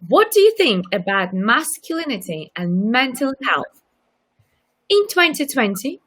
What do you think about masculinity and mental health? In 2020,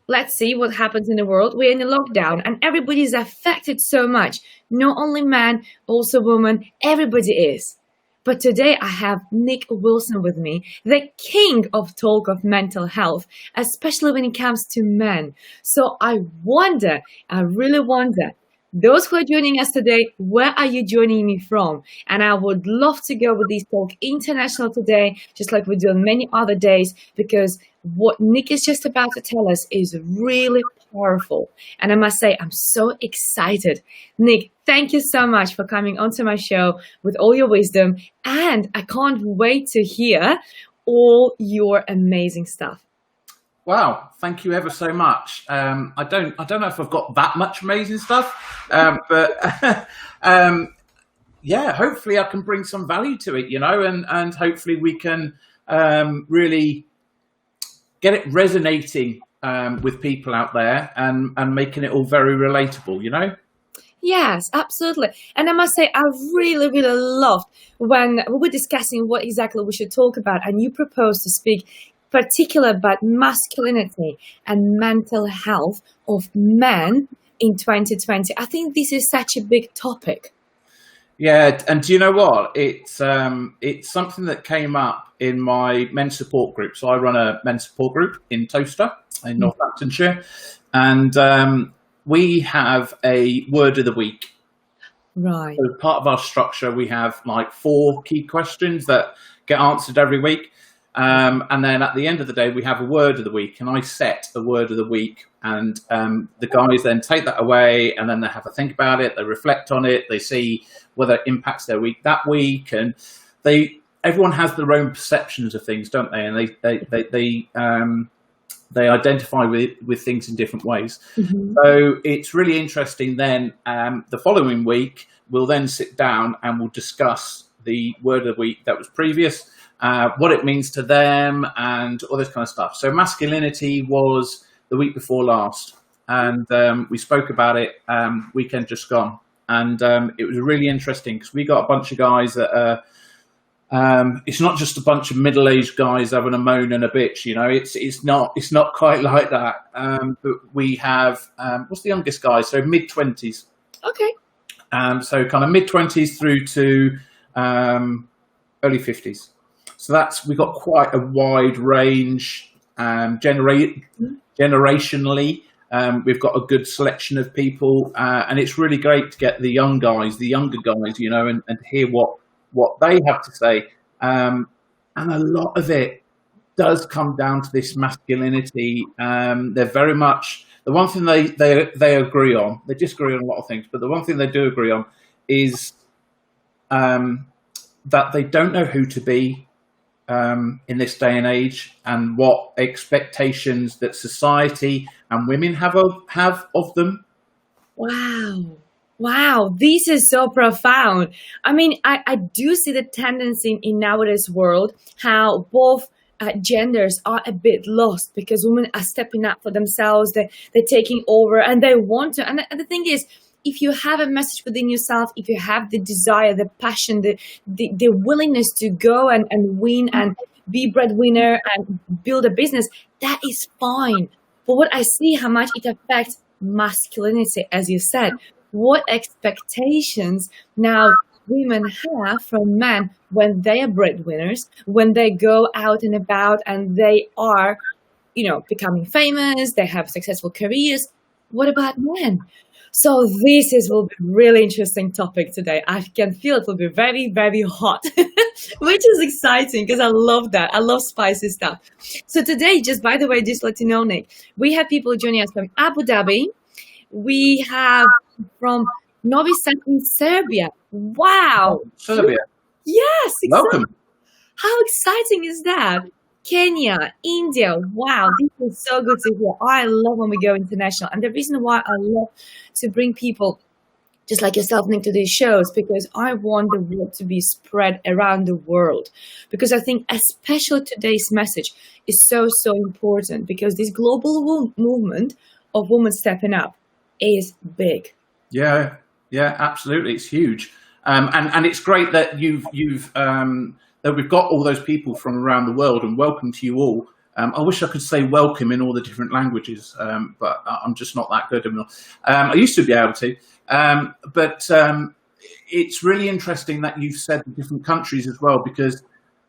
let's see what happens in the world. We're in a lockdown and everybody is affected so much. Not only men, also women, everybody is. But today I have Nick Wilson with me, the king of talk of mental health, especially when it comes to men. So I really wonder, those who are joining us today, where are you joining me from? And I would love to go with this talk international today, just like we do on many other days, because what Nick is just about to tell us is really powerful. And I must say, I'm so excited. Nick, thank you so much for coming onto my show with all your wisdom. And I can't wait to hear all your amazing stuff. Wow, thank you ever so much. I don't know if I've got that much amazing stuff, but yeah, hopefully I can bring some value to it, and hopefully we can really get it resonating with people out there and making it all very relatable. Yes, absolutely. And I must say, I really, really loved when we were discussing what exactly we should talk about, and you proposed to speak particular about masculinity and mental health of men in 2020. I think this is such a big topic. Yeah, and do you know what? It's something that came up in my men's support group. So I run a men's support group in Toaster in Northamptonshire, and we have a word of the week. Right. So part of our structure, we have like 4 key questions that get answered every week. And then at the end of the day, we have a word of the week, and I set a word of the week, and the guys then take that away, and then they have a think about it, they reflect on it, they see whether it impacts their week that week, and everyone has their own perceptions of things, don't they? And they identify with things in different ways. Mm-hmm. So it's really interesting. Then the following week, we'll then sit down and we'll discuss the word of the week that was previous. What it means to them and all this kind of stuff. So masculinity was the week before last, and we spoke about it weekend just gone, and it was really interesting because we got a bunch of guys that it's not just a bunch of middle-aged guys having a moan and a bitch, it's not quite like that, but we have what's the youngest guy, so mid-20s. Okay. So kind of mid-20s through to early 50s. So we've got quite a wide range, generationally. We've got a good selection of people, and it's really great to get the younger guys, and hear what they have to say. And a lot of it does come down to this masculinity. They're very much, the one thing they agree on, they disagree on a lot of things, but the one thing they do agree on is that they don't know who to be in this day and age, and what expectations that society and women have of them. Wow, this is so profound. I mean, I do see the tendency in nowadays world how both genders are a bit lost because women are stepping up for themselves. They're taking over and they want to. And the thing is, if you have a message within yourself, if you have the desire, the passion, the willingness to go and win and be breadwinner and build a business, that is fine. But what I see how much it affects masculinity, as you said, what expectations now women have from men when they are breadwinners, when they go out and about and they are, becoming famous, they have successful careers. What about men? So will be a really interesting topic today. I can feel it will be very, very hot, which is exciting because I love that. I love spicy stuff. So today, just by the way, just let you know, Nick, we have people joining us from Abu Dhabi. We have from Novi Sad in Serbia. Wow. Serbia. Yes. Exactly. Welcome. How exciting is that? Kenya, India, wow, this is so good to hear. I love when we go international. And the reason why I love to bring people just like yourself, Nick, to these shows, because I want the word to be spread around the world. Because I think especially today's message is so, so important because this global movement of women stepping up is big. Yeah, absolutely. It's huge. And it's great that that we've got all those people from around the world, and welcome to you all. I wish I could say welcome in all the different languages, but I'm just not that good. I used to be able to, but it's really interesting that you've said the different countries as well, because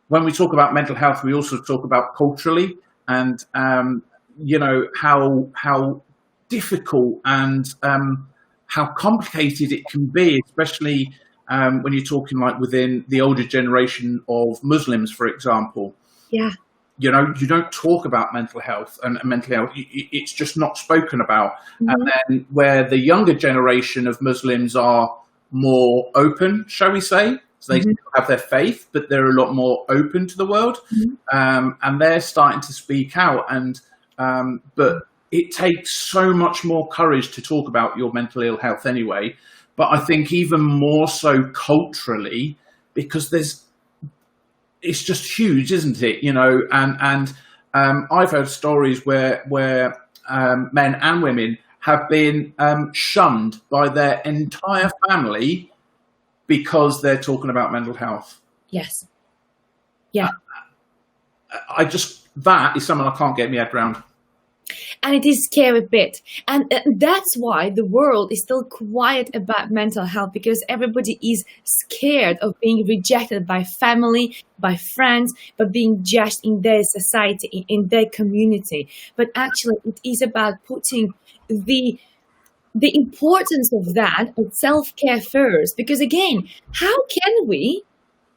when we talk about mental health, we also talk about culturally, and how difficult and how complicated it can be, especially when you're talking like within the older generation of Muslims, for example. Yeah. You don't talk about mental health, and mental health, it's just not spoken about. Mm-hmm. And then where the younger generation of Muslims are more open, shall we say, so they still have their faith, but they're a lot more open to the world, and they're starting to speak out. And but it takes so much more courage to talk about your mental ill health anyway. But I think even more so culturally, because it's just huge, isn't it? And I've heard stories where men and women have been shunned by their entire family because they're talking about mental health. Yes. Yeah. That is something I can't get my head around. And it is scary bit. And that's why the world is still quiet about mental health, because everybody is scared of being rejected by family, by friends, but being judged in their society, in their community. But actually, it is about putting the importance of that, of self-care first. Because again, how can we,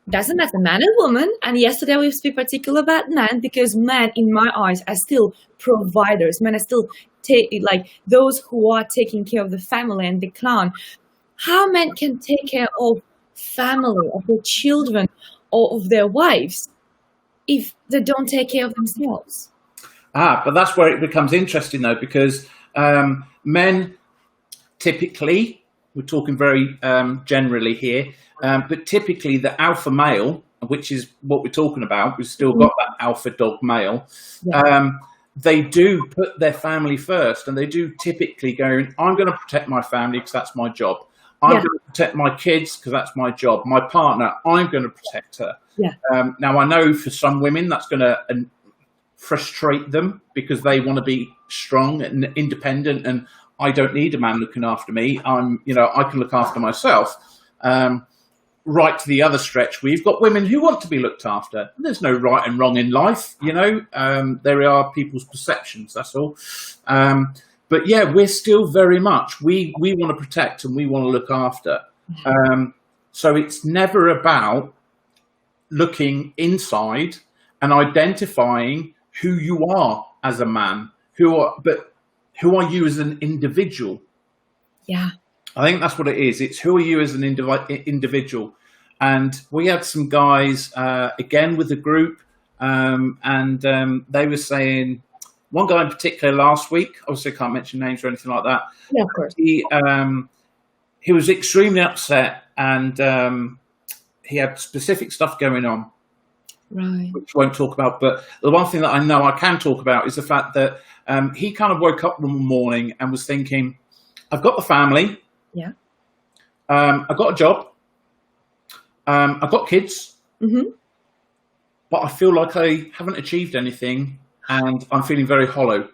doesn't matter man or woman, and yesterday we speak particular about men, because men in my eyes are still providers. Men are still those who are taking care of the family and the clan. How men can take care of family, of their children, or of their wives if they don't take care of themselves? But that's where it becomes interesting though, because men typically, we're talking very generally here, but typically the alpha male, which is what we're talking about, we've still got that alpha dog male, they do put their family first, and they do typically go, I'm going to protect my family because that's my job. I'm going to protect my kids because that's my job. My partner, I'm going to protect her. Yeah. Now, I know for some women that's going to frustrate them because they want to be strong and independent, and I don't need a man looking after me. I can look after myself. Right to the other stretch, we've got women who want to be looked after. There's no right and wrong in life, there are people's perceptions, that's all. But yeah, we're still very much, we want to protect and we want to look after. So it's never about looking inside and identifying who you are as a man, but who are you as an individual? Yeah. I think that's what it is. It's who are you as an individual? And we had some guys, again, with the group, and they were saying, one guy in particular last week, obviously I can't mention names or anything like that. Yeah, of course. He was extremely upset, and he had specific stuff going on, right, which I won't talk about. But the one thing that I know I can talk about is the fact that he kind of woke up one morning and was thinking, I've got the family. Yeah. I've got a job. I've got kids. But I feel like I haven't achieved anything, and I'm feeling very hollow.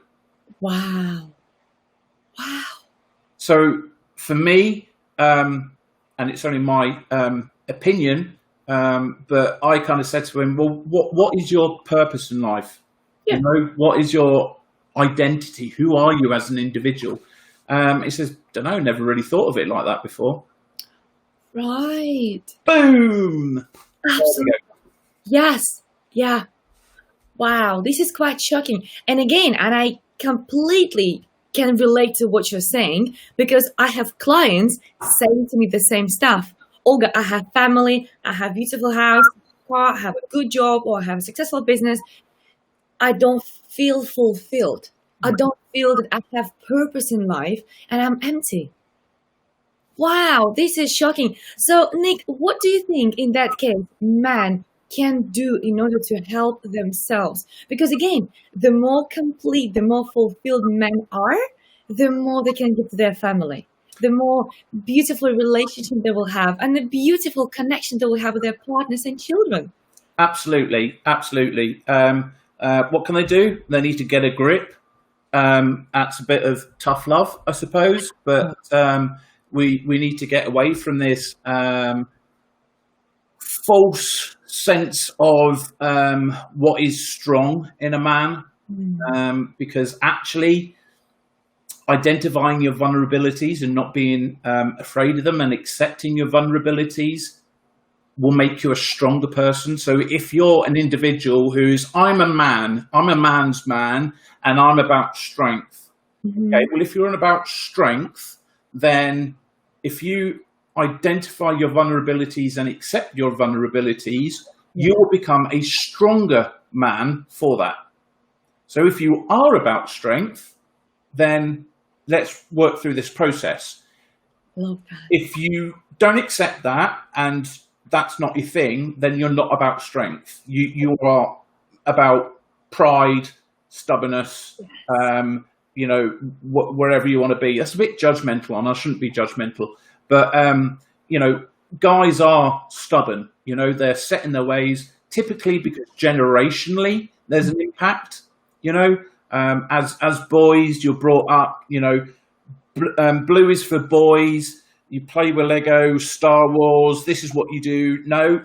Wow. Wow. So for me, and it's only my opinion, but I kind of said to him, well, what is your purpose in life? Yeah. What is your identity? Who are you as an individual? He says, don't know, never really thought of it like that before. Right. Boom. Absolutely. Yes. Yeah. Wow. This is quite shocking. And again, and I completely can relate to what you're saying, because I have clients saying to me the same stuff. Olga, I have family, I have a beautiful house, I have a good job, or I have a successful business. I don't feel fulfilled. I don't feel that I have purpose in life, and I'm empty. Wow, this is shocking. So, Nick, what do you think in that case men can do in order to help themselves? Because again, the more complete, the more fulfilled men are, the more they can give to their family. the more beautiful relationship they will have, and the beautiful connection they will have with their partners and children. Absolutely, absolutely. What can they do? They need to get a grip. That's a bit of tough love, I suppose, but we need to get away from this false sense of what is strong in a man, because actually identifying your vulnerabilities and not being afraid of them and accepting your vulnerabilities will make you a stronger person. So if you're an individual who's, I'm a man's man, and I'm about strength. Okay, well, if you're about strength, then if you identify your vulnerabilities and accept your vulnerabilities, you will become a stronger man for that. So if you are about strength, then let's work through this process. If you don't accept that and that's not your thing, then you're not about strength. You are about pride, stubbornness, wherever you want to be. That's a bit judgmental, and I shouldn't be judgmental. But, guys are stubborn. They're set in their ways, typically because generationally there's an impact. As boys, you're brought up, blue is for boys. You play with Lego, Star Wars. This is what you do. No.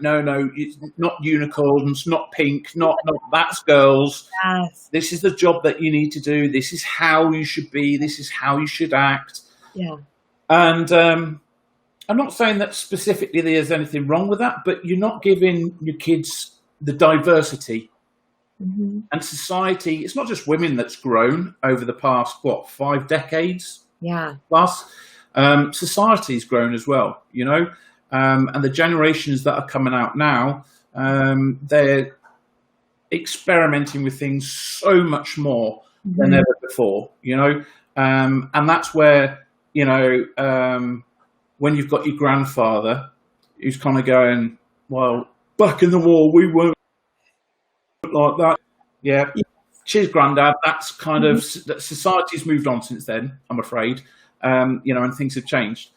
It's not unicorns, not pink, not that's girls. Yes. This is the job that you need to do. This is how you should be. This is how you should act. Yeah. And I'm not saying that specifically there's anything wrong with that, but you're not giving your kids the diversity. And society, it's not just women that's grown over the past, 5 decades? Yeah. Plus. Society's grown as well, and the generations that are coming out now, they're experimenting with things so much more than ever before, and that's where, when you've got your grandfather who's kind of going, well, back in the war, we weren't like that. Yeah. Cheers, Grandad. That's kind of, society's moved on since then, I'm afraid. And things have changed.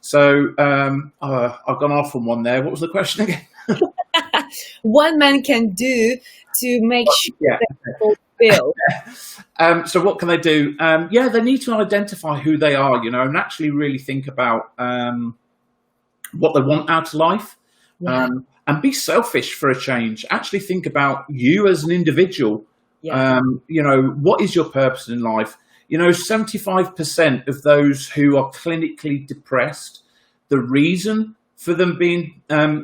So I've gone off on one there. What was the question again? What men can do to make sure that people feel. So what can they do? They need to identify who they are, and actually really think about what they want out of life, and be selfish for a change. Actually think about you as an individual. What is your purpose in life? 75% of those who are clinically depressed, the reason for them being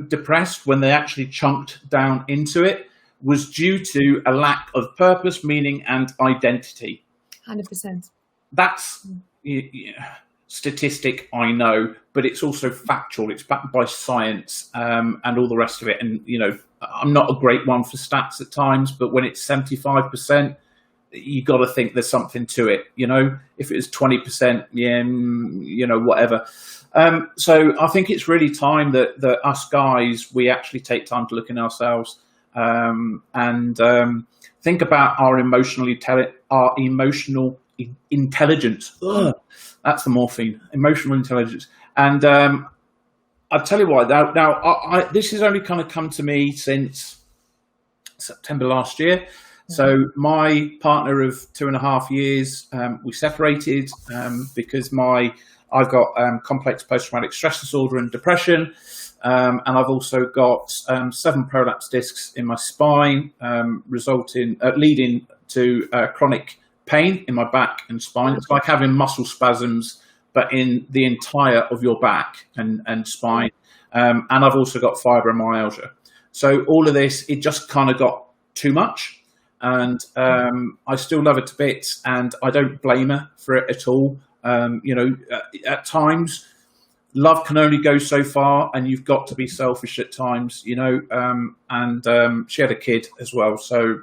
depressed when they actually chunked down into it was due to a lack of purpose, meaning, and identity. 100%. That's statistic, I know, but it's also factual. It's backed by science and all the rest of it. And, I'm not a great one for stats at times, but when it's 75%, you got to think there's something to it, if it was 20%, whatever. So I think it's really time that us guys, we actually take time to look in ourselves, and think about our emotional intelligence. Ugh, that's the morphine, emotional intelligence. And I'll tell you why. Now this has only kind of come to me since September last year. So my partner of 2.5 years, we separated because I've got complex post-traumatic stress disorder and depression, and I've also got 7 prolapse discs in my spine, leading to chronic pain in my back and spine. It's like having muscle spasms, but in the entire of your back and spine. And I've also got fibromyalgia. So all of this, it just kind of got too much. And I still love her to bits, and I don't blame her for it at all. At times, love can only go so far, and you've got to be selfish at times, and she had a kid as well. So,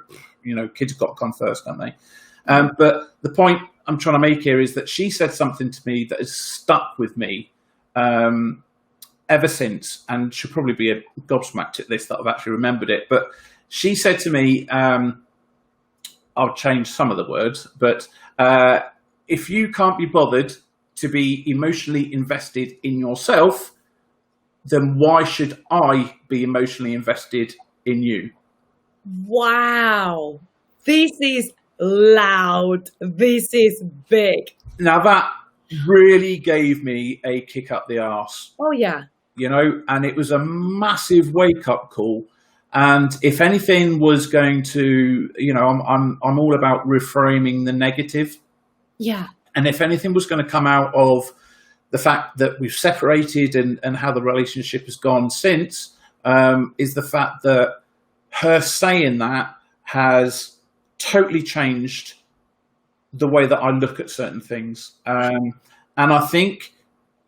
kids have got to come first, don't they? But the point I'm trying to make here is that she said something to me that has stuck with me ever since, and she'll probably be gobsmacked at this that I've actually remembered it. But she said to me, I'll change some of the words, but if you can't be bothered to be emotionally invested in yourself, then why should I be emotionally invested in you? Wow. This is loud. This is big. Now that really gave me a kick up the arse, Oh, yeah. and it was a massive wake up call. And if anything was going to, I'm all about reframing the negative. Yeah. And if anything was going to come out of the fact that we've separated and how the relationship has gone since, is the fact that her saying that has totally changed the way that I look at certain things. And I think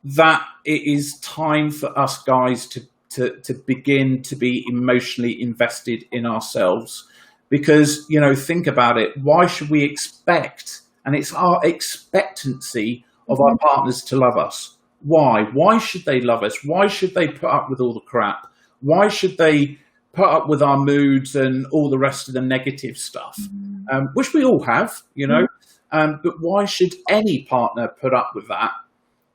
that it is time for us guys to begin to be emotionally invested in ourselves. Because, think about it. Why should we expect, and it's our expectancy of our partners to love us. Why? Why should they love us? Why should they put up with all the crap? Why should they put up with our moods and all the rest of the negative stuff, which we all have, but why should any partner put up with that?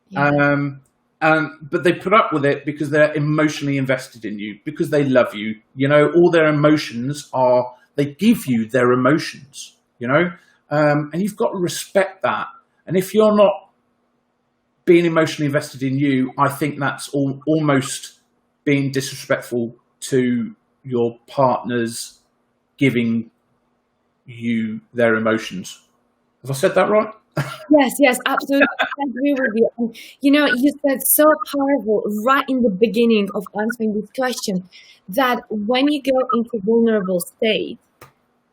Yeah. But they put up with it because they're emotionally invested in you, because they love you. All their emotions they give you their emotions, and you've got to respect that. And if you're not being emotionally invested in you, I think that's almost being disrespectful to your partners giving you their emotions. Have I said that right? Yes, absolutely. I agree with you. And, you said so powerful right in the beginning of answering this question, that when you go into vulnerable state,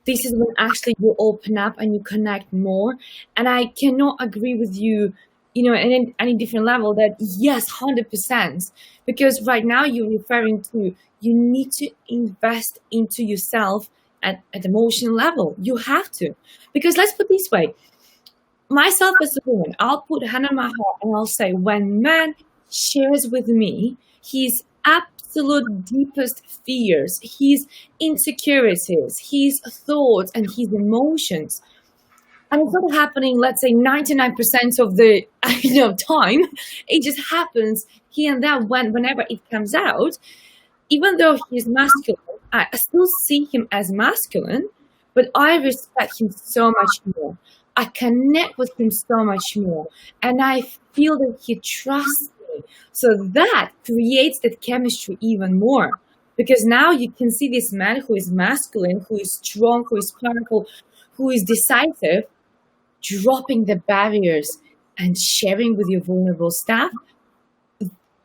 this is when actually you open up and you connect more. And I cannot agree with you, in any different level, that yes, 100%. Because right now you're referring to, you need to invest into yourself at emotional level. You have to. Because let's put it this way, myself as a woman, I'll put hand on my heart and I'll say, when man shares with me his absolute deepest fears, his insecurities, his thoughts and his emotions, and it's not happening, let's say 99% of the time, it just happens here and there whenever it comes out. Even though he's masculine, I still see him as masculine, but I respect him so much more. I connect with him so much more, and I feel that he trusts me. So that creates that chemistry even more, because now you can see this man who is masculine, who is strong, who is powerful, who is decisive, dropping the barriers and sharing with your vulnerable stuff.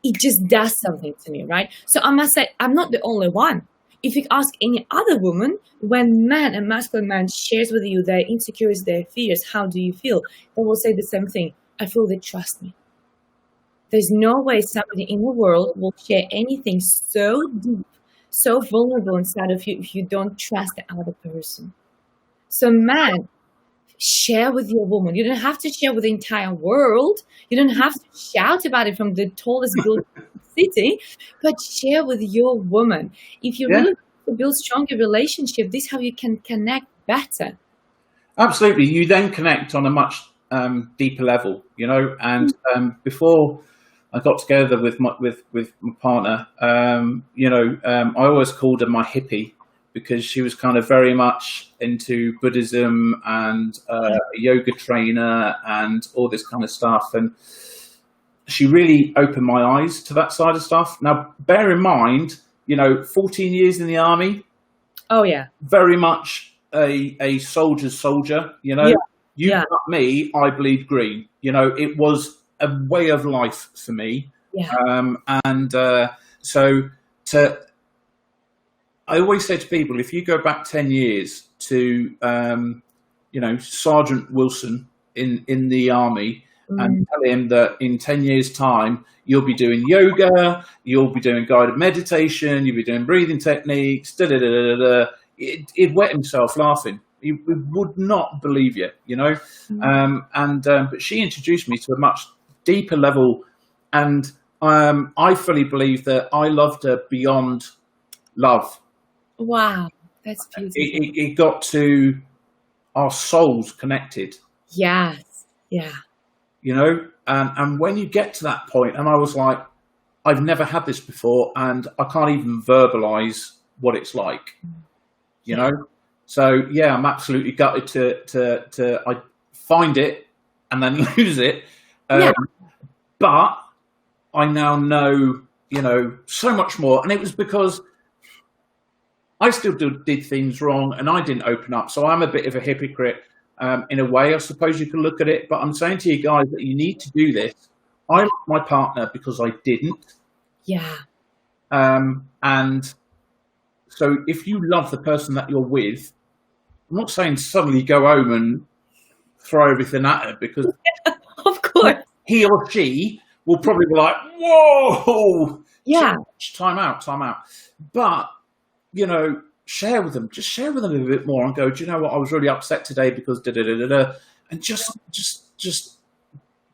It just does something to me, right? So I must say, I'm not the only one. If you ask any other woman, when a masculine man shares with you their insecurities, their fears, how do you feel? They will say the same thing. I feel they trust me. There's no way somebody in the world will share anything so deep, so vulnerable inside of you if you don't trust the other person. So man, share with your woman. You don't have to share with the entire world. You don't have to shout about it from the tallest building in the city, but share with your woman. If you really want to build stronger relationship, this is how you can connect better. Absolutely. You then connect on a much deeper level, and before I got together with my partner, I always called her my hippie, because she was kind of very much into Buddhism and a yoga trainer and all this kind of stuff. And she really opened my eyes to that side of stuff. Now, bear in mind, 14 years in the army. Oh, yeah. Very much a soldier's soldier, You cut me, I bleed green. It was a way of life for me. Yeah. I always say to people, if you go back 10 years to, Sergeant Wilson in the army, and tell him that in 10 years' time, you'll be doing yoga, you'll be doing guided meditation, you'll be doing breathing techniques, he'd wet himself laughing. He would not believe you, but she introduced me to a much deeper level, and I fully believe that I loved her beyond love. Wow, that's beautiful. It got to our souls connected. Yes, yeah. you know. And when you get to that point, and I was like, I've never had this before, and I can't even verbalize what it's like, you know. So yeah, I'm absolutely gutted to I find it and then lose it, but I now know, you know, so much more, and it was because I still did things wrong, and I didn't open up. So I'm a bit of a hypocrite in a way, I suppose you can look at it. But I'm saying to you guys that you need to do this. I love my partner because I didn't. Yeah. And so if you love the person that you're with, I'm not saying suddenly go home and throw everything at her, because Of course. he or she will probably be like, whoa, Yeah. time out. But, you know, share with them a little bit more and go, do you know what? I was really upset today because da-da-da-da-da. And just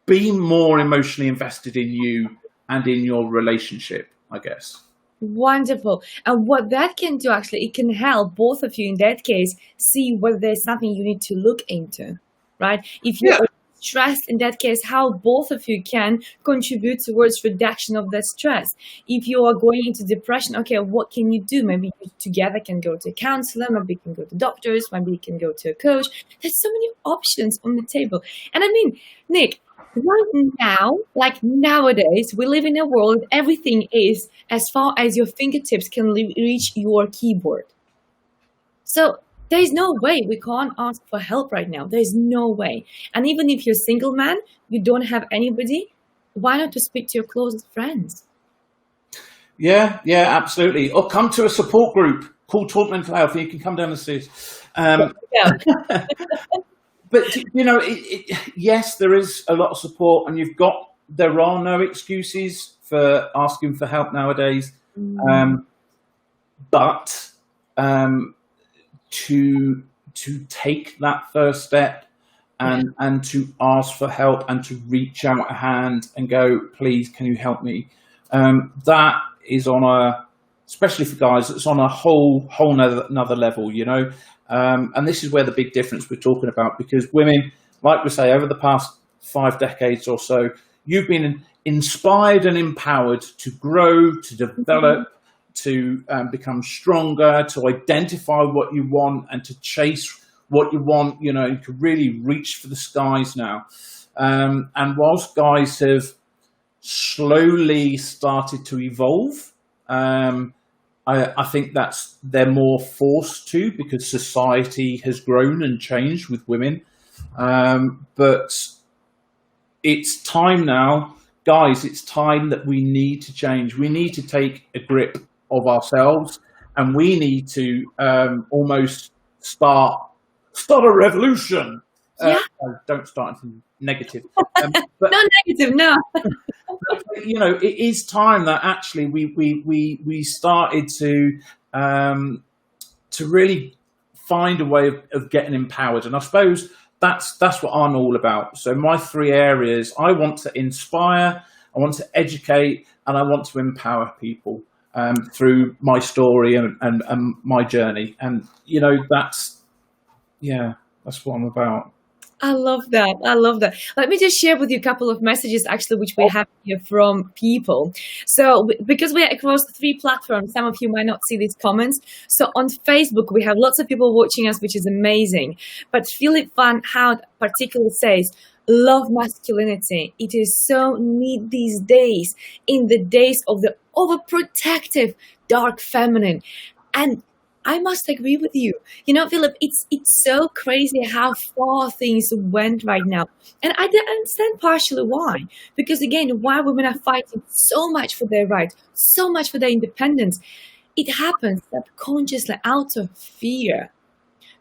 be more emotionally invested in you and in your relationship, I guess. Wonderful. And what that can do, actually, it can help both of you in that case see whether there's something you need to look into, right? If you're stressed, in that case, how both of you can contribute towards reduction of the stress. If you are going into depression, okay, what can you do? Maybe you together can go to a counselor, maybe you can go to doctors, maybe you can go to a coach. There's so many options on the table. And I mean, Nick, right now, like nowadays, we live in a world, everything is as far as your fingertips can reach your keyboard. So there's no way we can't ask for help right now. There's no way. And even if you're a single man, you don't have anybody, why not to speak to your closest friends? Yeah, absolutely. Or come to a support group called Talk Mental Health, and you can come down and see us. But, you know, yes, there is a lot of support, and there are no excuses for asking for help nowadays. But to take that first step and to ask for help and to reach out a hand and go, please, can you help me? That is especially for guys, it's on a whole another level, you know. And this is where the big difference we're talking about, because women, like we say, over the past 5 decades or so, you've been inspired and empowered to grow, to develop, to become stronger, to identify what you want and to chase what you want. You know, you can really reach for the skies now. And whilst guys have slowly started to evolve, I think they're more forced to, because society has grown and changed with women. But it's time now, guys, it's time that we need to change. We need to take a grip of ourselves, and we need to almost start a revolution. Don't start anything negative. But, no negative, no. You know, it is time that actually we started to really find a way of getting empowered, and I suppose that's what I'm all about. So my 3 areas: I want to inspire, I want to educate, and I want to empower people through my story and my journey. And you know, that's what I'm about. I love that. Let me just share with you a couple of messages, actually, which we have here from people. So because we are across 3 platforms, some of you might not see these comments. So on Facebook, we have lots of people watching us, which is amazing. But Philip Van Hout particularly says, love masculinity. It is so neat these days, in the days of the overprotective, dark feminine. And I must agree with you. You know, Philip, it's so crazy how far things went right now. And I understand partially why. Because again, why women are fighting so much for their rights, so much for their independence, it happens subconsciously out of fear.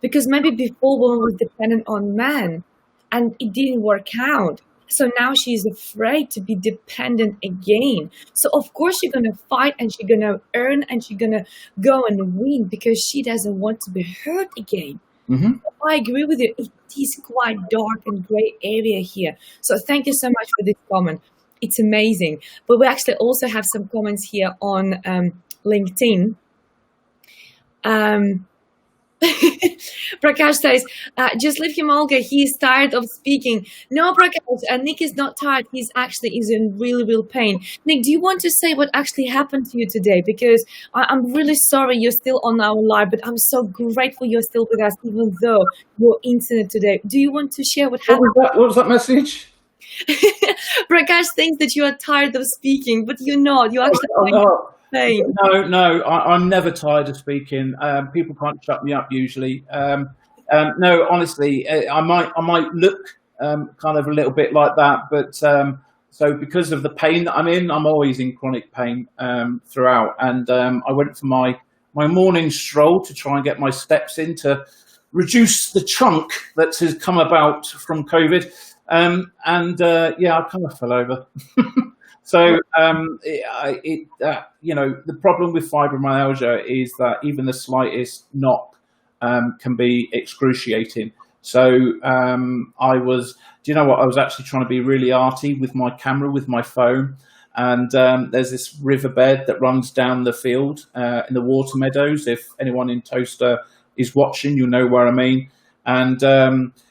Because maybe before women were dependent on men and it didn't work out. So now she's afraid to be dependent again. So of course she's going to fight, and she's going to earn, and she's going to go and win, because she doesn't want to be hurt again. Mm-hmm. I agree with you. It is quite dark and gray area here. So thank you so much for this comment. It's amazing. But we actually also have some comments here on LinkedIn. Prakash says, just leave him, Olga. He's tired of speaking. No, Prakash, Nick is not tired. He's actually is in really, real pain. Nick, do you want to say what actually happened to you today? Because I'm really sorry you're still on our live, but I'm so grateful you're still with us, even though your incident today. Do you want to share what happened? What was that message? Prakash thinks that you are tired of speaking, but you're not. You're actually pain. No, I'm never tired of speaking. People can't shut me up usually. No, honestly, I might look kind of a little bit like that, but so because of the pain that I'm in, I'm always in chronic pain throughout. And I went for my morning stroll to try and get my steps in to reduce the chunk that has come about from COVID. Yeah, I kind of fell over. So, you know, the problem with fibromyalgia is that even the slightest knock can be excruciating. So I was actually trying to be really arty with my camera, with my phone. And there's this riverbed that runs down the field in the water meadows. If anyone in Toaster is watching, you'll know where I mean. And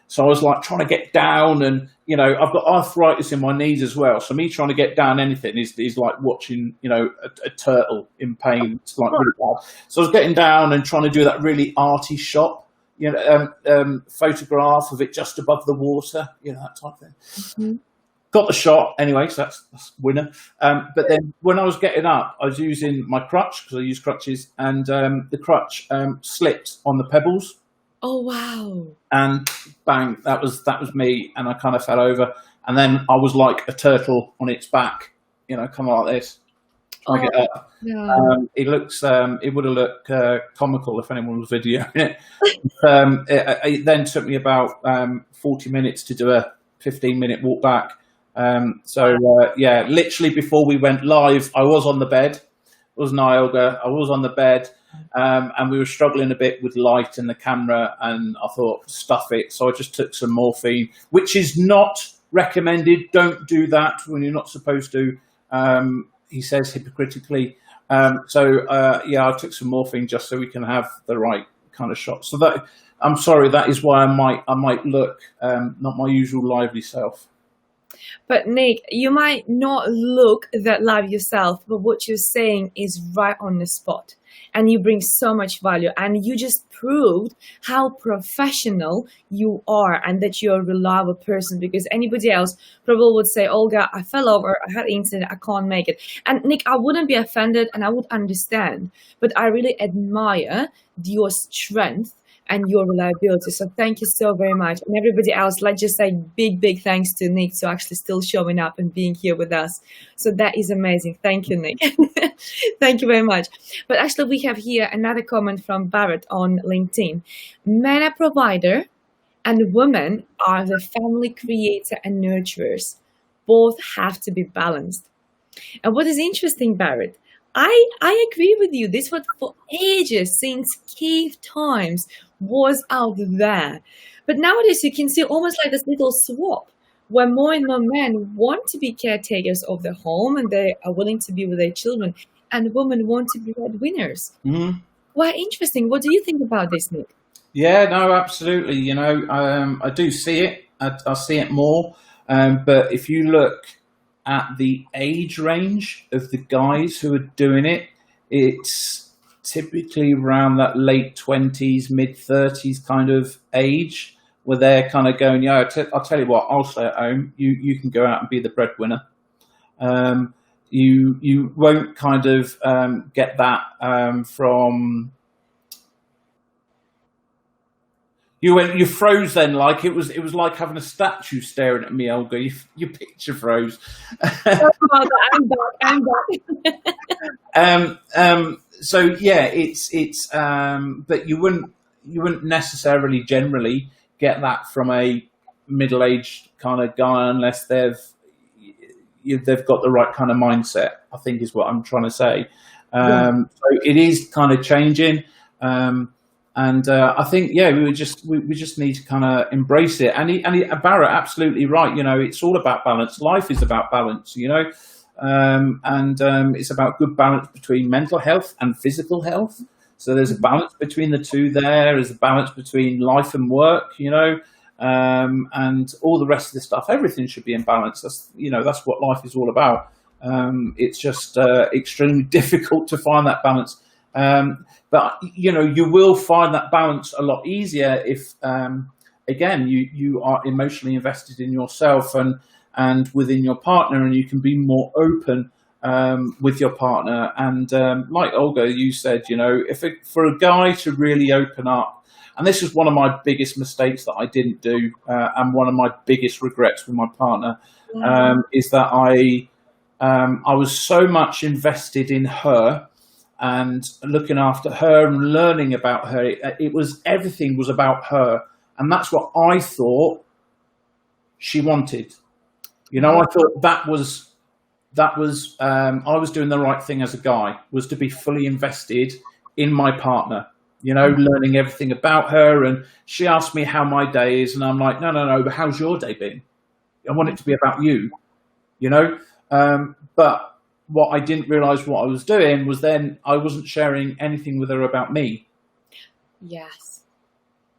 so I was like trying to get down, and you know, I've got arthritis in my knees as well. So me trying to get down anything is like watching, you know, a turtle in pain. It's like really bad. So I was getting down and trying to do that really arty shot, you know, photograph of it just above the water, you know, that type of thing. Mm-hmm. Got the shot anyway, so that's winner. But then when I was getting up, I was using my crutch because I use crutches, and the crutch slipped on the pebbles. Oh wow! And bang, that was me, and I kind of fell over, and then I was like a turtle on its back, you know, kind of like this. Trying to get up. Yeah. It would have looked comical if anyone was videoing it. It then took me about 40 minutes to do a 15-minute walk back. Yeah, literally before we went live, I was on the bed. It wasn't I, Olga. I was on the bed. And we were struggling a bit with light and the camera, and I thought, stuff it. So I just took some morphine, which is not recommended. Don't do that when you're not supposed to, he says hypocritically. Yeah, I took some morphine just so we can have the right kind of shot. So that, I'm sorry, that is why I might look not my usual lively self. But Nick, you might not look that live yourself, but what you're saying is right on the spot. And you bring so much value, and you just proved how professional you are and that you're a reliable person, because anybody else probably would say, Olga, I fell over, I had an incident, I can't make it. And Nick, I wouldn't be offended and I would understand, but I really admire your strength and your reliability. So thank you so very much. And everybody else, let's just say big thanks to Nick to actually still showing up and being here with us. So that is amazing. Thank you, Nick. Thank you very much. But actually we have here another comment from Barrett on LinkedIn. Men are provider and women are the family creator and nurturers. Both have to be balanced. And what is interesting, Barrett, I agree with you. This was for ages, since cave times, was out there. But nowadays you can see almost like this little swap where more and more men want to be caretakers of the home and they are willing to be with their children, and women want to be breadwinners. Mm-hmm. Quite interesting. What do you think about this, Nick? Yeah, no, absolutely. You know, I do see it. I see it more. But if you look at the age range of the guys who are doing it, it's typically around that late 20s, mid 30s kind of age, where they're kind of going, yeah, I'll tell you what, I'll stay at home. You can go out and be the breadwinner. You won't kind of get that from. You froze then, like it was like having a statue staring at me, Olga. Your picture froze. I'm back. So yeah, it's but you wouldn't necessarily generally get that from a middle-aged kind of guy unless they've got the right kind of mindset, I think is what I'm trying to say. So it is kind of changing. And I think, yeah, we just need to kind of embrace it. And Barrett, absolutely right. You know, it's all about balance. Life is about balance, you know, and it's about good balance between mental health and physical health. So there's a balance between the two there. There's a balance between life and work, and all the rest of the stuff. Everything should be in balance. That's what life is all about. It's just extremely difficult to find that balance. But you will find that balance a lot easier if, again, you are emotionally invested in yourself and within your partner, and you can be more open with your partner. And like Olga, you said, for a guy to really open up, and this is one of my biggest mistakes that I didn't do, and one of my biggest regrets with my partner, is that I was so much invested in her and looking after her and learning about her. Everything was about her, and that's what I thought she wanted. I thought that was I was doing the right thing as a guy, was to be fully invested in my partner, learning everything about her. And she asked me how my day is, and I'm like, no, but how's your day been? I want it to be about you, but what I didn't realize what I was doing was then I wasn't sharing anything with her about me. Yes.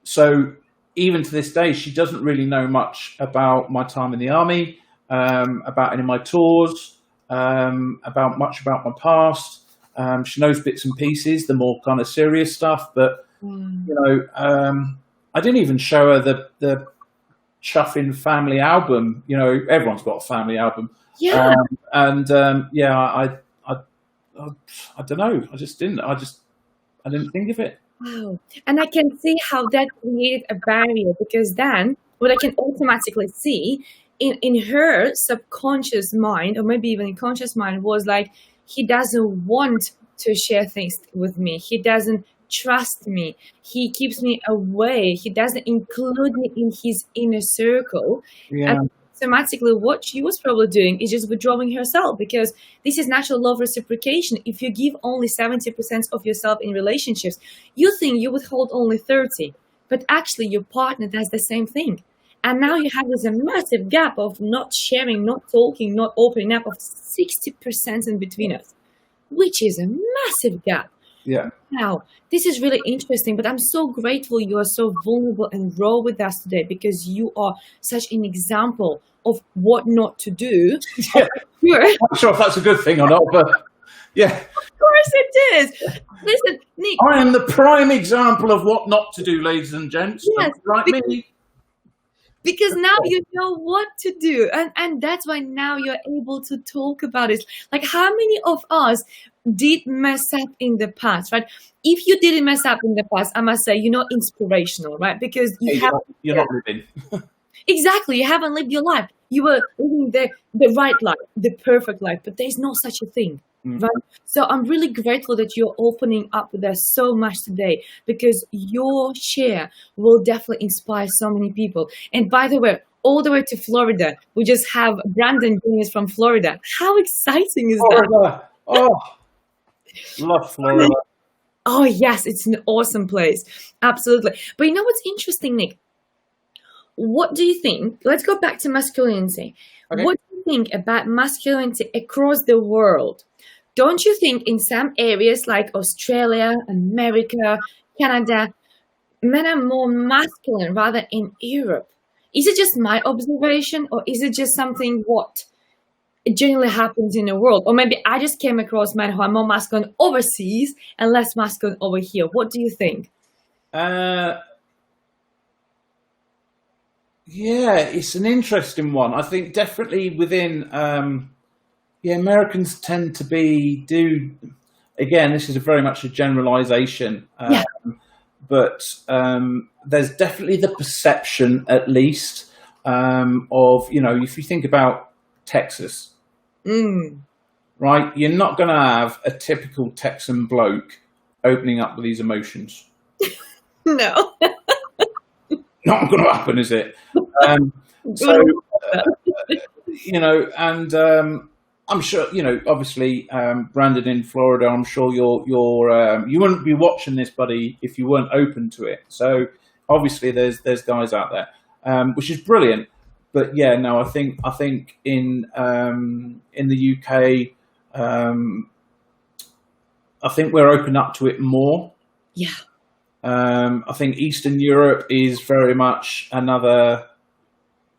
So even to this day, she doesn't really know much about my time in the army, about any of my tours, about my past. She knows bits and pieces, the more kind of serious stuff. But I didn't even show her the Chuffing family album. Everyone's got a family album. Yeah. I don't know. I just didn't. I didn't think of it. Wow. And I can see how that created a barrier, because then what I can automatically see in her subconscious mind, or maybe even in conscious mind, was like, he doesn't want to share things with me. He doesn't trust me. He keeps me away. He doesn't include me in his inner circle. Yeah. And automatically what she was probably doing is just withdrawing herself, because this is natural love reciprocation. If you give only 70% of yourself in relationships, you think you withhold only 30, but actually your partner does the same thing. And now you have this massive gap of not sharing, not talking, not opening up, of 60% in between us, which is a massive gap. Yeah. Now, this is really interesting, but I'm so grateful you are so vulnerable and raw with us today, because you are such an example of what not to do. Yeah. I'm not sure if that's a good thing or not, but yeah. Of course it is. Listen, Nick. I am the prime example of what not to do, ladies and gents. Yes, Like me. Because now you know what to do. And that's why now you're able to talk about it. Like, how many of us did mess up in the past, right? If you didn't mess up in the past, I must say, inspirational, right? Because you're not living. Exactly. You haven't lived your life. You were living the right life, the perfect life, but there's no such a thing. Right? So I'm really grateful that you're opening up with us so much today, because your share will definitely inspire so many people. And by the way, all the way to Florida, we just have Brandon joining us from Florida. How exciting is that? Oh, love Florida. Oh, yes, it's an awesome place. Absolutely. But you know what's interesting, Nick? What do you think? Let's go back to masculinity. Okay. What do you think about masculinity across the world? Don't you think in some areas like Australia, America, Canada, men are more masculine rather in Europe? Is it just my observation, or is it just something what generally happens in the world? Or maybe I just came across men who are more masculine overseas and less masculine over here. What do you think? Yeah, it's an interesting one. I think definitely within... Americans tend to again, this is very much a generalization, but there's definitely the perception, at least, of, if you think about Texas, right, you're not going to have a typical Texan bloke opening up with these emotions. No. Not going to happen, is it? I'm sure, obviously, Brandon in Florida, I'm sure you wouldn't be watching this, buddy, if you weren't open to it. So obviously there's guys out there, which is brilliant. But yeah, no, I think in the UK, I think we're open up to it more. Yeah. I think Eastern Europe is very much another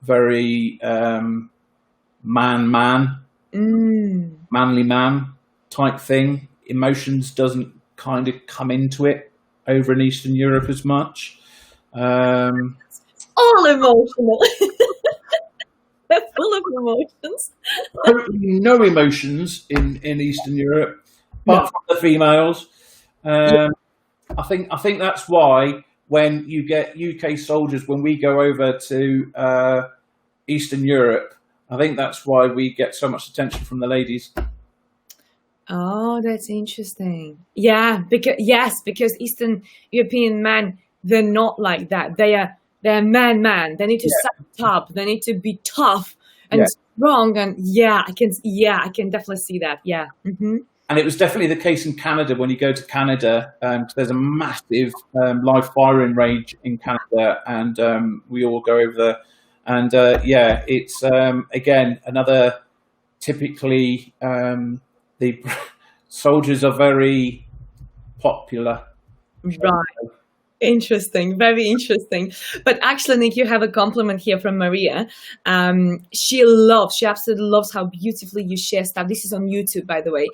very manly man type thing. Emotions doesn't kind of come into it over in Eastern Europe as much. All emotional. They're full of emotions. Totally no emotions in Eastern Europe, No. apart from the females. I think that's why when you get UK soldiers, when we go over to Eastern Europe, I think that's why we get so much attention from the ladies. Oh, that's interesting. Yeah, because Eastern European men, they're not like that. They're man. They need to suck up. They need to be tough and strong. And I can definitely see that. Yeah. Mm-hmm. And it was definitely the case in Canada. When you go to Canada, there's a massive live firing range in Canada, and we all go over there. And it's again another typically the soldiers are very popular. Right. Interesting, very interesting. But actually, Nick, you have a compliment here from Maria. She absolutely loves how beautifully you share stuff. This is on YouTube, by the way.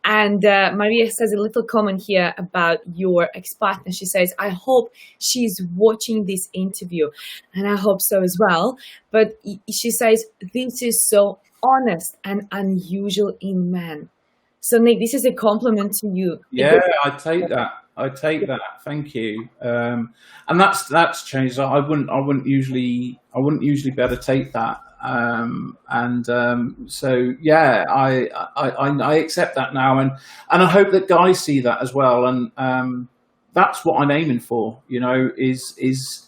And Maria says a little comment here about your ex-partner. She says, I hope she's watching this interview. And I hope so as well. But she says, this is so honest and unusual in men. So, Nick, this is a compliment to you. Yeah, I take that. Thank you. And that's changed. I wouldn't usually be able to take that. So yeah, I accept that now, and I hope that guys see that as well. And that's what I'm aiming for. You know, is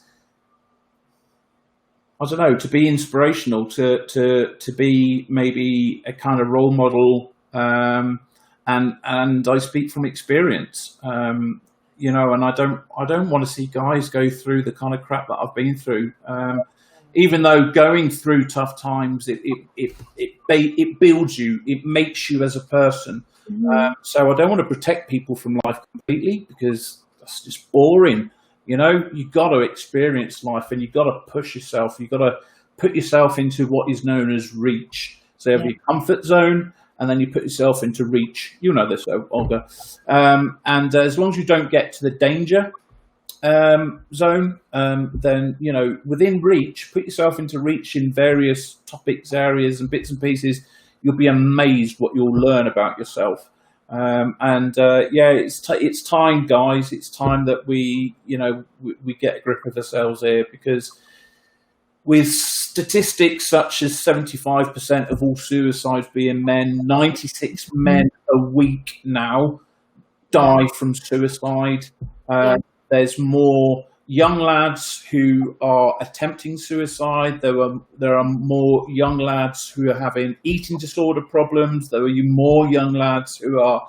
I don't know, to be inspirational, to be maybe a kind of role model. And I speak from experience, you know, and I don't want to see guys go through the kind of crap that I've been through. Even though going through tough times, it builds you, it makes you as a person. Mm-hmm. So I don't want to protect people from life completely, because that's just boring. You know, you've got to experience life, and you've got to push yourself. You've got to put yourself into what is known as reach. So you have your comfort zone, and then you put yourself into reach. You know this, Olga. And as long as you don't get to the danger zone, then, you know, within reach, put yourself into reach in various topics, areas, and bits and pieces. You'll be amazed what you'll learn about yourself. It's time, guys. It's time that we get a grip of ourselves here, because with statistics such as 75% of all suicides being men, 96 men a week now die from suicide. There's more young lads who are attempting suicide. There are more young lads who are having eating disorder problems. There are more young lads who are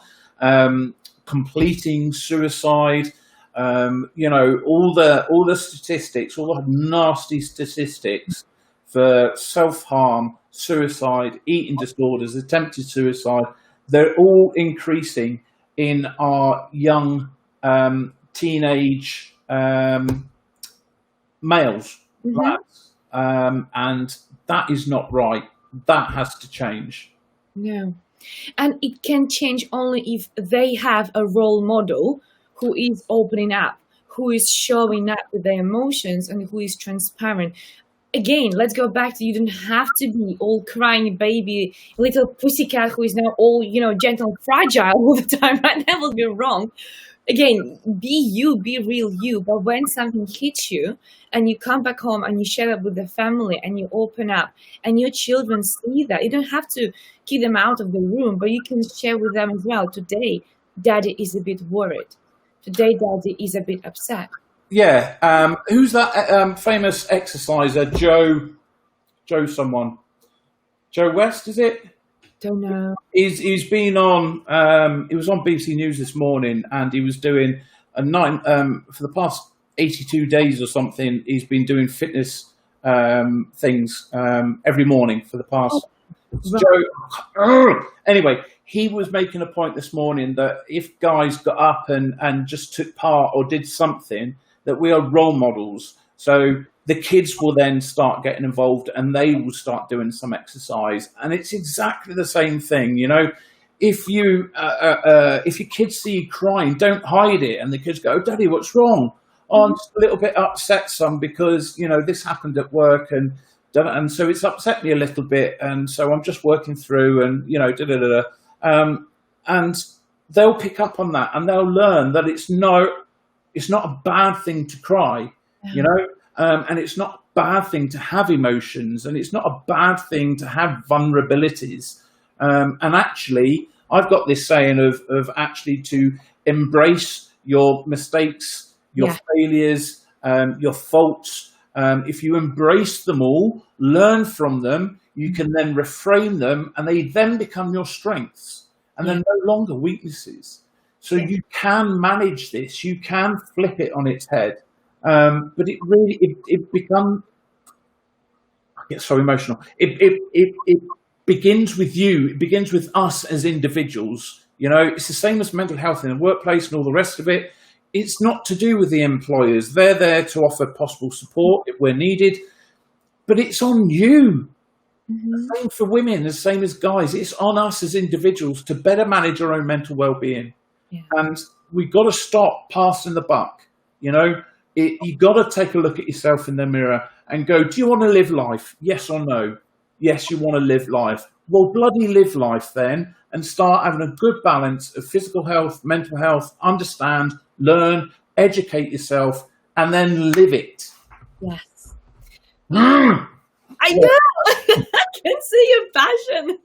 completing suicide. You know, all the statistics, all the nasty statistics for self-harm, suicide, eating disorders, attempted suicide, they're all increasing in our young teenage males, lads. And that is not right. That has to change. No. And it can change only if they have a role model who is opening up, who is showing up with their emotions, and who is transparent. Again, let's go back to, you don't have to be all crying baby, little pussycat who is now all, gentle and fragile all the time, right? That would be wrong. Again, be you, be real you. But when something hits you and you come back home and you share it with the family and you open up and your children see that, you don't have to keep them out of the room, but you can share with them as well. Today, daddy is a bit worried. Today, daddy is a bit upset. Yeah. Who's that famous exerciser? Joe someone. Joe West, is it? Don't know. He's been on. It was on BBC News this morning, and he was doing for the past 82 days or something. He's been doing fitness things every morning for the past Joe, anyway, he was making a point this morning that if guys got up and just took part or did something, that we are role models. So the kids will then start getting involved and they will start doing some exercise. And it's exactly the same thing, you know. If your kids see you crying, don't hide it. And the kids go, "Oh, Daddy, what's wrong?" "Oh, I'm just a little bit upset, son, because, you know, this happened at work and so it's upset me a little bit, and so I'm just working through, and, you know, and they'll pick up on that and they'll learn that it's not a bad thing to cry, you know, and it's not a bad thing to have emotions, and it's not a bad thing to have vulnerabilities. And actually, I've got this saying of actually to embrace your mistakes, your failures, your faults. If you embrace them all, learn from them, you can then reframe them, and they then become your strengths, and they're no longer weaknesses. So you can manage this, you can flip it on its head. But it becomes, I get so emotional. It begins with you, it begins with us as individuals. You know, it's the same as mental health in the workplace and all the rest of it. It's not to do with the employers. They're there to offer possible support if we're needed, but it's on you. The same for women, the same as guys. It's on us as individuals to better manage our own mental well-being. And we've got to stop passing the buck. You know, you've got to take a look at yourself in the mirror and go, do you want to live life? Yes or no? Yes, you want to live life. Well, bloody live life then, and start having a good balance of physical health, mental health, understand, learn, educate yourself, and then live it. Yes. I know. I can see your passion.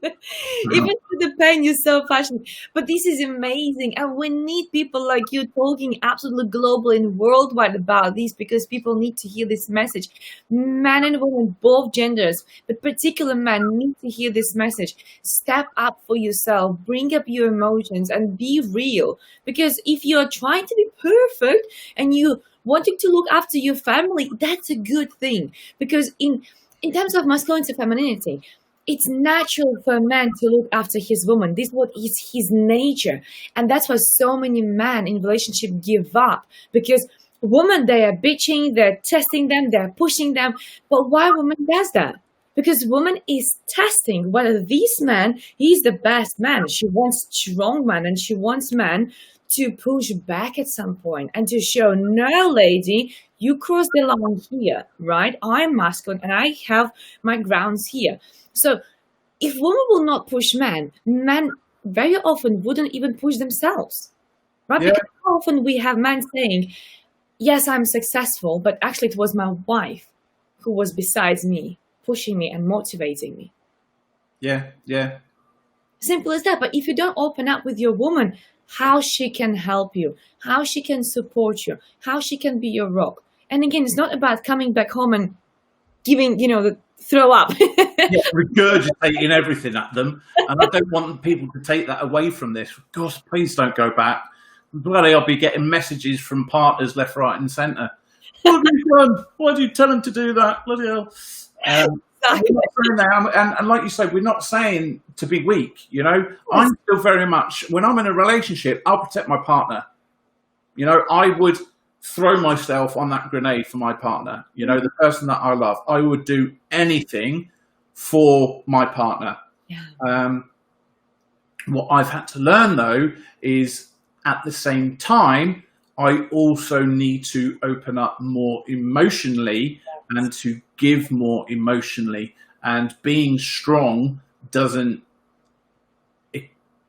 Even through the pain, you're so passionate. But this is amazing. And we need people like you talking absolutely global and worldwide about this, because people need to hear this message. Men and women, both genders, but particular men need to hear this message. Step up for yourself, bring up your emotions, and be real. Because if you're trying to be perfect and you wanting to look after your family, that's a good thing. Because in terms of masculinity and femininity, it's natural for a man to look after his woman. This is what is his nature. And that's why so many men in relationship give up. Because women, they are bitching, they're testing them, they're pushing them. But why woman does that? Because woman is testing whether this man, he's the best man. She wants strong man, and she wants man to push back at some point and to show, no, lady, you cross the line here, right? I'm masculine and I have my grounds here. So if women will not push men very often wouldn't even push themselves, right? Yeah. Because often we have men saying, yes, I'm successful, but actually it was my wife who was besides me, pushing me and motivating me. Yeah, yeah. Simple as that. But if you don't open up with your woman, how she can help you, how she can support you, how she can be your rock. And again, it's not about coming back home and giving, the throw up. Regurgitating everything at them. And I don't want people to take that away from this. Gosh, please don't go back. Bloody, I'll be getting messages from partners left, right and centre. What have you done? Why did you tell him to do that? Bloody hell. And like you said, we're not saying to be weak, I'm still very much, when I'm in a relationship, I'll protect my partner. I would throw myself on that grenade for my partner, the person that I love. I would do anything for my partner. Yeah. What I've had to learn, though, is at the same time, I also need to open up more emotionally and to give more emotionally. And being strong doesn't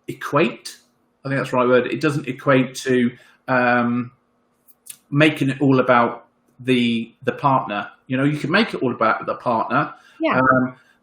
equate, I think that's the right word, it doesn't equate to making it all about the partner. You can make it all about the partner, yeah.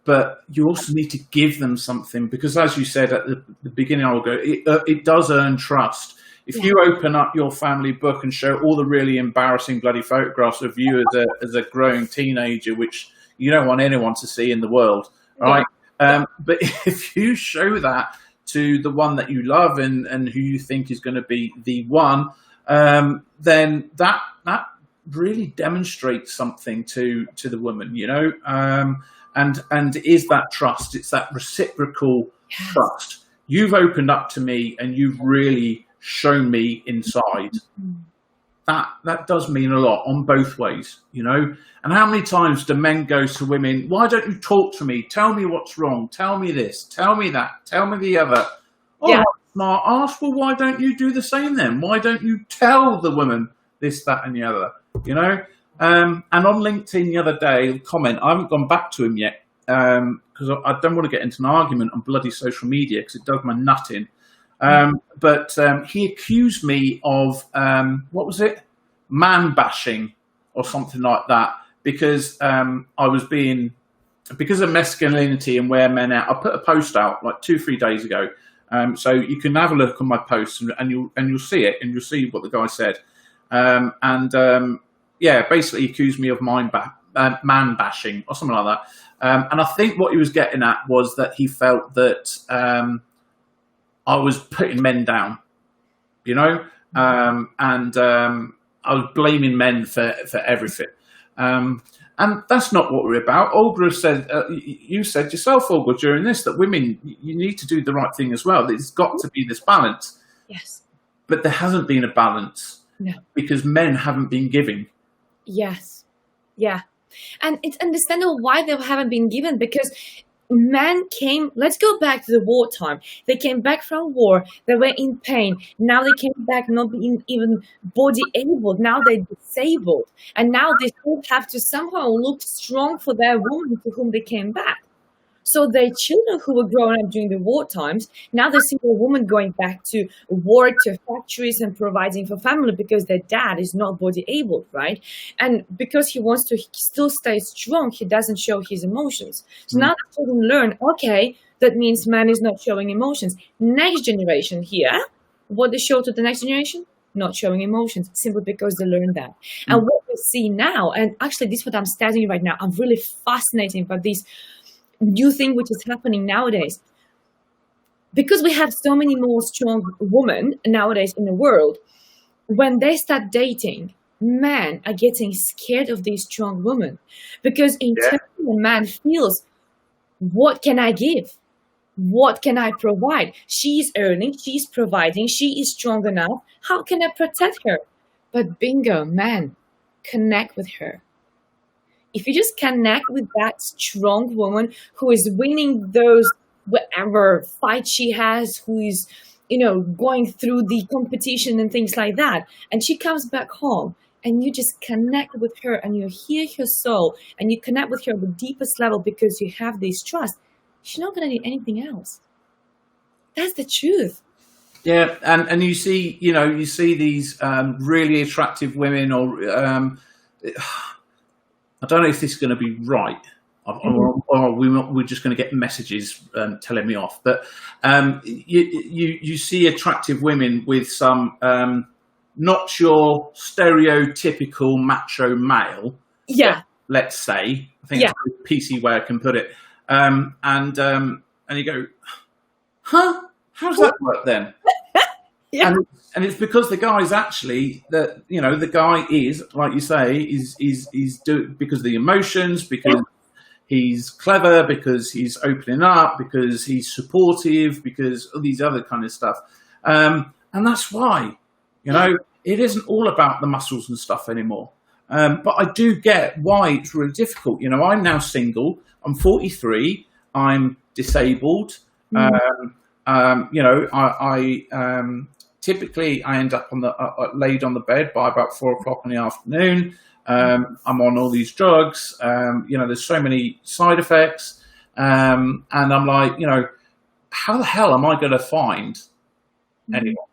But you also need to give them something, because as you said at the beginning, Olga, it does earn trust. If you open up your family book and show all the really embarrassing bloody photographs of you as a growing teenager, which you don't want anyone to see in the world, right? Yeah. But if you show that to the one that you love and who you think is going to be the one, then that really demonstrates something to the woman, and is that trust. It's that reciprocal trust. You've opened up to me and you've really shown me inside. That does mean a lot on both ways, you know. And how many times do men go to women, why don't you talk to me? Tell me what's wrong. Tell me this. Tell me that. Tell me the other. Oh, smart ass. Well, why don't you do the same then? Why don't you tell the woman this, that, and the other? You know. And on LinkedIn the other day, comment. I haven't gone back to him yet because I don't want to get into an argument on bloody social media because it does my nut in. But he accused me of, what was it? Man bashing or something like that, because I was because of masculinity and where men are. I put a post out like 2-3 days ago. So you can have a look on my posts and you'll see it and you'll see what the guy said. Basically accused me of man bashing or something like that. And I think what he was getting at was that he felt that, I was putting men down, you know, and I was blaming men for everything. And that's not what we're about. Olga said, you said yourself, Olga, during this, that women, you need to do the right thing as well. There's got to be this balance. Yes. But there hasn't been a balance. No. Because men haven't been giving. Yes. Yeah. And it's understandable why they haven't been given, because men came, let's go back to the wartime. They came back from war. They were in pain. Now they came back not being even body able. Now they're disabled. And now they still have to somehow look strong for their woman to whom they came back. So their children who were growing up during the war times, now they see a woman going back to work, to factories and providing for family because their dad is not body able, right? And because he wants to still stay strong, he doesn't show his emotions. So now the children learn, okay, that means man is not showing emotions. Next generation here, what they show to the next generation? Not showing emotions, simply because they learn that. And what we see now, and actually this is what I'm studying right now, I'm really fascinated by this new thing which is happening nowadays, because we have so many more strong women nowadays in the world. When they start dating, men are getting scared of these strong women, because internally a man feels, what can I give? What can I provide? She's earning, she's providing, she is strong enough. How can I protect her? But bingo, man, connect with her. If you just connect with that strong woman who is winning those whatever fight she has, who is, going through the competition and things like that, and she comes back home and you just connect with her and you hear her soul and you connect with her at the deepest level because you have this trust, she's not going to need anything else. That's the truth. Yeah, and you see, these really attractive women, or I don't know if this is going to be right, or we're just going to get messages telling me off. But you see attractive women with some not your stereotypical macho male. Yeah. Let's say, I think that's a PC way I can put it. And you go, huh? How does that work then? Yeah. And it's because the guy's actually the guy is, like you say, is because of the emotions, because he's clever, because he's opening up, because he's supportive, because of these other kind of stuff. And that's why, it isn't all about the muscles and stuff anymore. But I do get why it's really difficult. I'm now single. I'm 43. I'm disabled. Typically, I end up laid on the bed by about 4:00 in the afternoon. I'm on all these drugs. There's so many side effects, and I'm like, how the hell am I going to find anyone?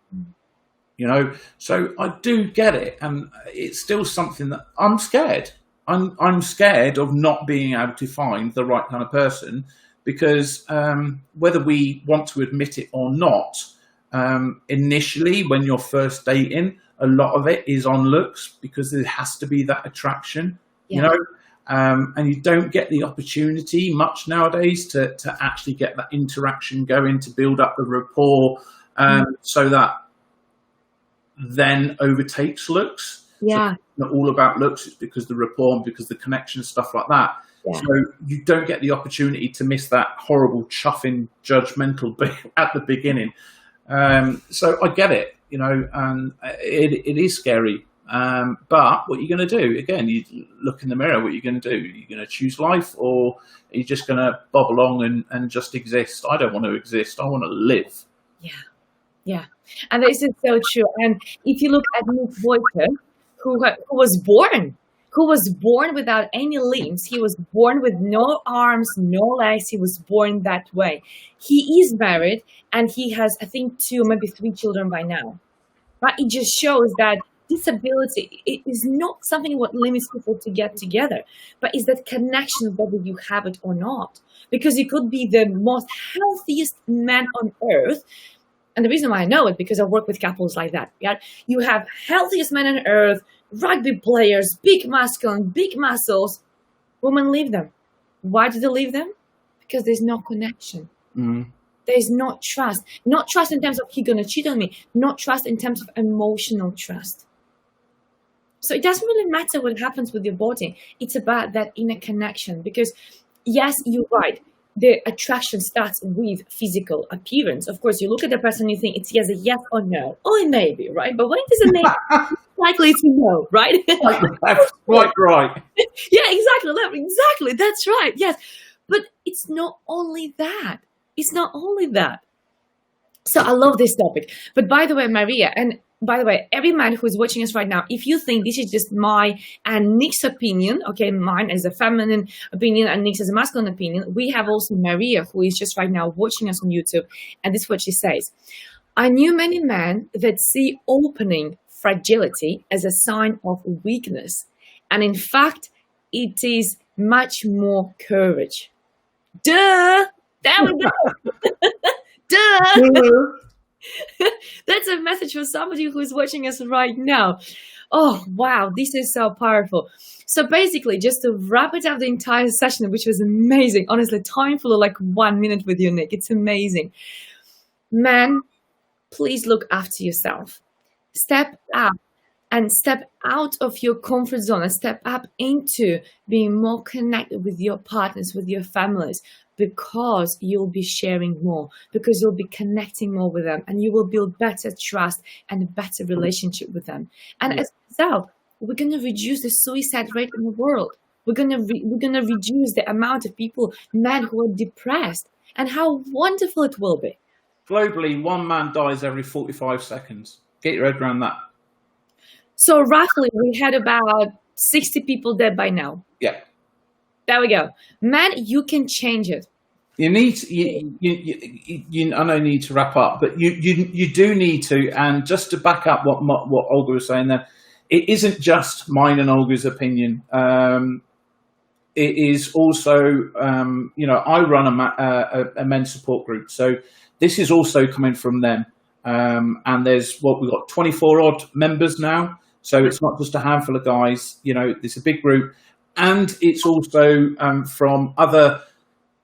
So I do get it, and it's still something that I'm scared. I'm scared of not being able to find the right kind of person, because whether we want to admit it or not. Initially, when you're first dating, a lot of it is on looks, because there has to be that attraction, and you don't get the opportunity much nowadays to actually get that interaction going, to build up the rapport, so that then overtakes looks. Yeah. So it's not all about looks, it's because the rapport and because the connection, stuff like that. So you don't get the opportunity to miss that horrible, chuffing, judgmental bit at the beginning. So I get it, and it is scary. But what are you going to do? Again, you look in the mirror, what are you going to do? Are you going to choose life, or are you just going to bob along and just exist? I don't want to exist. I want to live. Yeah. And this is so true. And if you look at Nick Vujicic, who was born without any limbs, he was born with no arms, no legs, he was born that way. He is married, and he has, I think, 2, maybe 3 children by now. But it just shows that disability, it is not something what limits people to get together, but is that connection whether you have it or not. Because you could be the most healthiest man on earth, and the reason why I know it, because I work with couples like that. Yeah, you have healthiest men on earth, rugby players, big masculine, big muscles. Women leave them. Why do they leave them? Because there's no connection. There's not trust. Not trust in terms of he's gonna cheat on me. Not trust in terms of emotional trust. So it doesn't really matter what happens with your body. It's about that inner connection. Because yes, you're right. The attraction starts with physical appearance. Of course, you look at the person, you think it's yes, a yes or no. Or it may be, right? But when it is a maybe, it's likely to no, right? That's quite right. Yeah, exactly. Exactly. That's right. Yes. But it's not only that. It's not only that. So I love this topic. But by the way, Maria, and by the way, every man who is watching us right now, if you think this is just my and Nick's opinion, okay, mine as a feminine opinion and Nick's as a masculine opinion, we have also Maria, who is just right now watching us on YouTube. And this is what she says. I knew many men that see opening fragility as a sign of weakness. And in fact, it is much more courage. Duh! There we go. Duh! That's a message for somebody who is watching us right now. Oh, wow. This is so powerful. So basically, just to wrap it up the entire session, which was amazing. Honestly, time flew like 1 minute with you, Nick. It's amazing. Man, please look after yourself. Step up and step out of your comfort zone and step up into being more connected with your partners, with your families, because you'll be sharing more, because you'll be connecting more with them, and you will build better trust and a better relationship with them. And as a result, we're going to reduce the suicide rate in the world. We're going to reduce the amount of people, men who are depressed, and how wonderful it will be. Globally, 1 man dies every 45 seconds. Get your head around that. So roughly, we had about 60 people dead by now. Yeah. There we go. Man, you can change it. You need to, I know you need to wrap up, but you do need to, and just to back up what Olga was saying there, it isn't just mine and Olga's opinion. It is also, I run a men's support group, so this is also coming from them. And we've got 24 odd members now, so it's not just a handful of guys. It's a big group. And it's also from other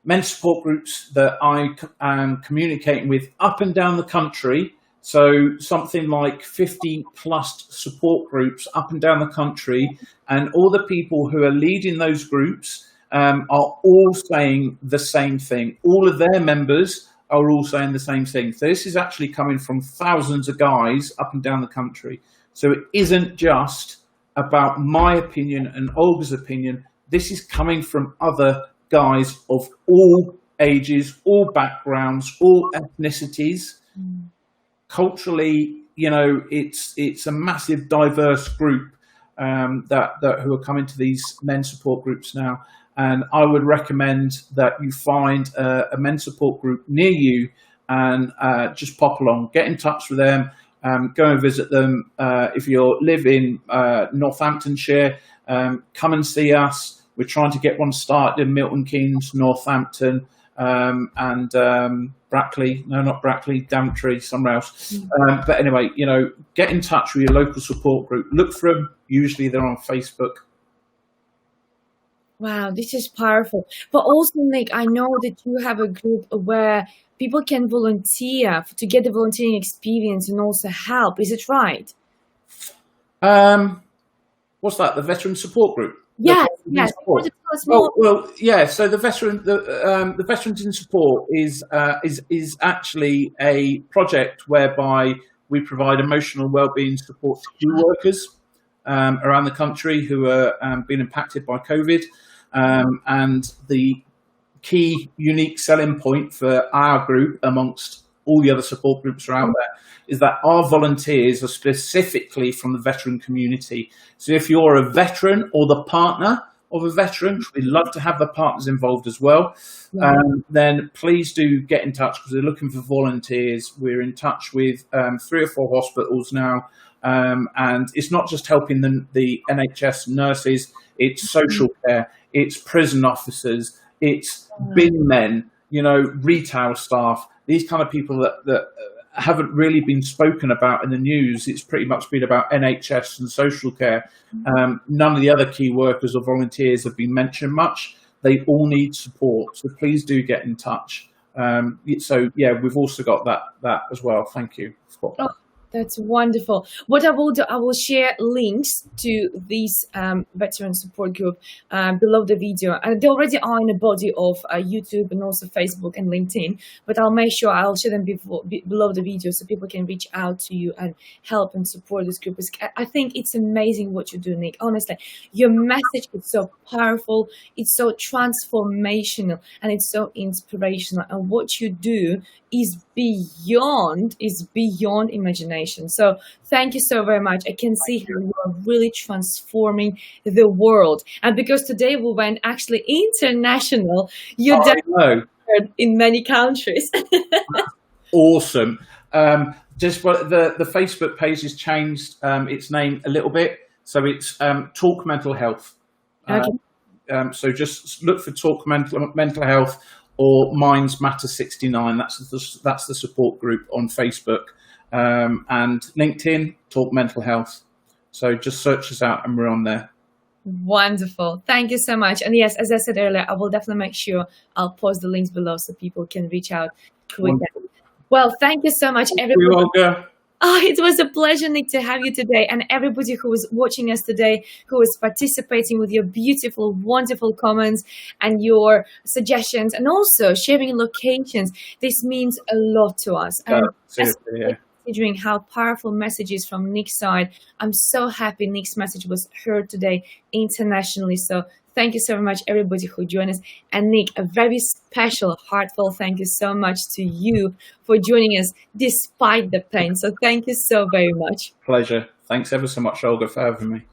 men's support groups that I am communicating with up and down the country. So something like 50 plus support groups up and down the country. And all the people who are leading those groups are all saying the same thing. All of their members are all saying the same thing. So this is actually coming from thousands of guys up and down the country. So it isn't just about my opinion and Olga's opinion. This is coming from other guys of all ages, all backgrounds, all ethnicities. Culturally, it's a massive diverse group that who are coming to these men's support groups now. And I would recommend that you find a men's support group near you and just pop along, get in touch with them. Go and visit them. If you live in Northamptonshire, come and see us. We're trying to get one started in Milton Keynes, Northampton, and Brackley. No, not Brackley, Daventry, somewhere else. But anyway, get in touch with your local support group. Look for them. Usually they're on Facebook. Wow, this is powerful. But also, Nick, I know that you have a group where people can volunteer to get the volunteering experience and also help. Is it right? What's that? The veteran support group? The Yes, Veterans in yes. You want Support. to tell us Oh more? well, yeah. So the Veterans in Support is actually a project whereby we provide emotional wellbeing support to key workers around the country who are being impacted by COVID, and the key unique selling point for our group amongst all the other support groups are out there is that our volunteers are specifically from the veteran community. So if you're a veteran or the partner of a veteran, we'd love to have the partners involved as well, Yeah. then please do get in touch because we're looking for volunteers. We're in touch with 3 or 4 hospitals now, and it's not just helping the NHS nurses, it's social care, it's prison officers, it's bin men, retail staff, these kind of people that haven't really been spoken about in the news. It's pretty much been about NHS and social care. None of the other key workers or volunteers have been mentioned much. They all need support, so please do get in touch. So yeah, we've also got that as well. Thank you. Oh, that's wonderful. What I will do, I will share links to this veteran support group below the video. And they already are in the body of YouTube and also Facebook and LinkedIn. But I'll make sure I'll share them below the video so people can reach out to you and help and support this group. I think it's amazing what you do, Nick. Honestly, your message is so powerful. It's so transformational and it's so inspirational. And what you do is beyond imagination. So thank you so very much. I can see how you are really transforming the world. And because today we went actually international, you're definitely in many countries. Awesome. Just the Facebook page has changed its name a little bit, so it's Talk Mental Health. Okay. So just look for Talk Mental Health or Minds Matter 69. That's the support group on Facebook, and LinkedIn, Talk Mental Health. So just search us out and we're on there. Wonderful. Thank you so much. And yes, as I said earlier, I will definitely make sure I'll post the links below so people can reach out with them. Well, thank you so much, everybody. Thank you, Olga. Oh, it was a pleasure, Nick, to have you today, and everybody who was watching us today, who was participating with your beautiful, wonderful comments and your suggestions, and also sharing locations. This means a lot to us. Yeah. Considering how powerful messages from Nick's side, I'm so happy Nick's message was heard today internationally. So thank you so much, everybody who joined us. And Nick, a very special, heartfelt thank you so much to you for joining us despite the pain. So thank you so very much. Pleasure. Thanks ever so much, Olga, for having me.